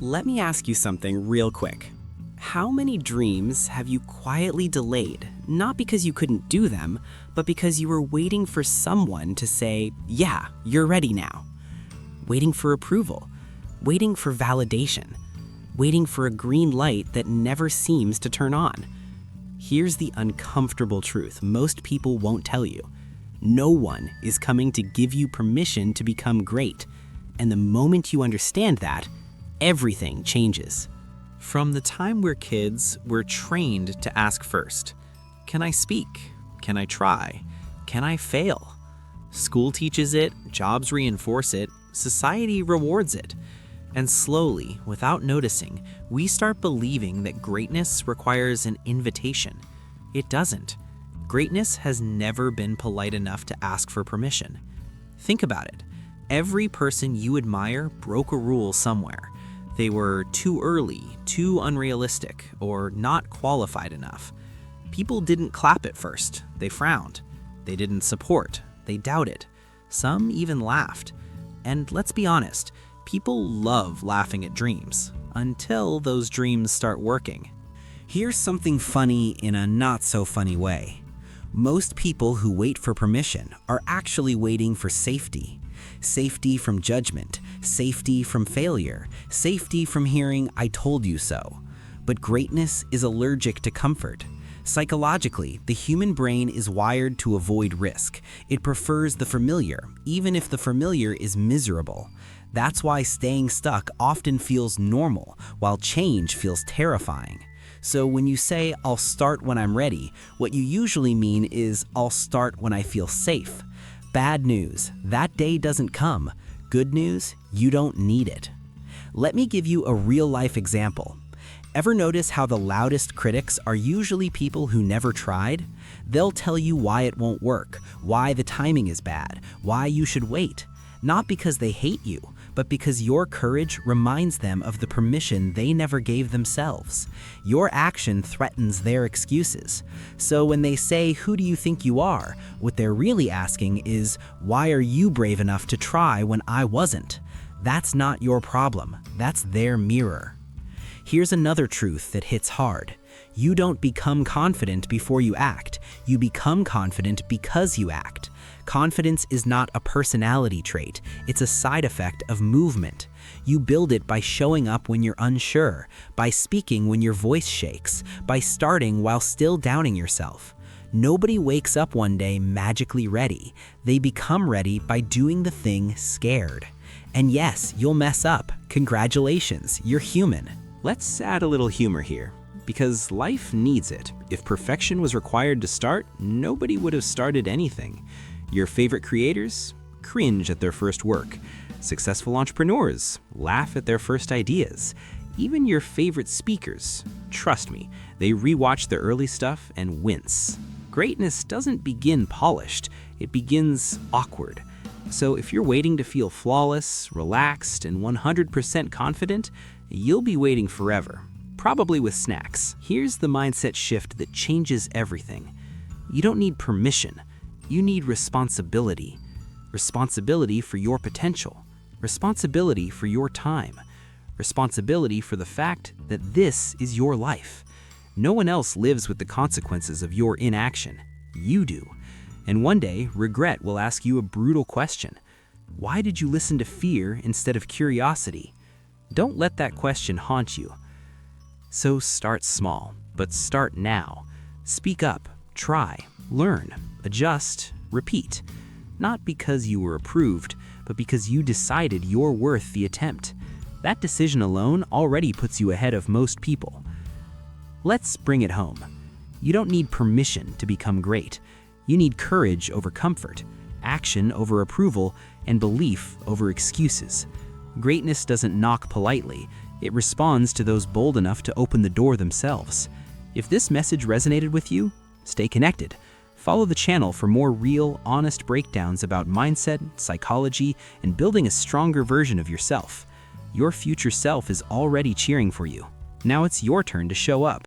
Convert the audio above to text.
Let me ask you something real quick. How many dreams have you quietly delayed, not because you couldn't do them, but because you were waiting for someone to say, yeah, you're ready now? Waiting for approval, waiting for validation, waiting for a green light that never seems to turn on. Here's the uncomfortable truth most people won't tell you. No one is coming to give you permission to become great. And the moment you understand that, everything changes. From the time we're kids, we're trained to ask first. Can I speak? Can I try? Can I fail? School teaches it, jobs reinforce it, society rewards it. And slowly, without noticing, we start believing that greatness requires an invitation. It doesn't. Greatness has never been polite enough to ask for permission. Think about it. Every person you admire broke a rule somewhere. They were too early, too unrealistic, or not qualified enough. People didn't clap at first. They frowned. They didn't support. They doubted. Some even laughed. And let's be honest, people love laughing at dreams until those dreams start working. Here's something funny in a not-so-funny way. Most people who wait for permission are actually waiting for safety. Safety from judgment, safety from failure, safety from hearing, "I told you so." But greatness is allergic to comfort. Psychologically, the human brain is wired to avoid risk. It prefers the familiar, even if the familiar is miserable. That's why staying stuck often feels normal, while change feels terrifying. So when you say, "I'll start when I'm ready," what you usually mean is, "I'll start when I feel safe." Bad news, that day doesn't come. Good news, you don't need it. Let me give you a real-life example. Ever notice how the loudest critics are usually people who never tried? They'll tell you why it won't work, why the timing is bad, why you should wait. Not because they hate you, but because your courage reminds them of the permission they never gave themselves. Your action threatens their excuses. So when they say, "Who do you think you are?" what they're really asking is, "Why are you brave enough to try when I wasn't?" That's not your problem. That's their mirror. Here's another truth that hits hard. You don't become confident before you act. You become confident because you act. Confidence is not a personality trait. It's a side effect of movement. You build it by showing up when you're unsure, by speaking when your voice shakes, by starting while still doubting yourself. Nobody wakes up one day magically ready. They become ready by doing the thing scared. And yes, you'll mess up. Congratulations, you're human. Let's add a little humor here, because life needs it. If perfection was required to start, nobody would have started anything. Your favorite creators cringe at their first work. Successful entrepreneurs laugh at their first ideas. Even your favorite speakers, trust me, they rewatch their early stuff and wince. Greatness doesn't begin polished, it begins awkward. So if you're waiting to feel flawless, relaxed, and 100% confident, you'll be waiting forever, probably with snacks. Here's the mindset shift that changes everything. You don't need permission. You need responsibility. Responsibility for your potential. Responsibility for your time. Responsibility for the fact that this is your life. No one else lives with the consequences of your inaction. You do. And one day, regret will ask you a brutal question. Why did you listen to fear instead of curiosity? Don't let that question haunt you. So start small, but start now. Speak up, try, learn, adjust, repeat. Not because you were approved, but because you decided you're worth the attempt. That decision alone already puts you ahead of most people. Let's bring it home. You don't need permission to become great. You need courage over comfort, action over approval, and belief over excuses. Greatness doesn't knock politely. It responds to those bold enough to open the door themselves. If this message resonated with you, stay connected. Follow the channel for more real, honest breakdowns about mindset, psychology, and building a stronger version of yourself. Your future self is already cheering for you. Now it's your turn to show up.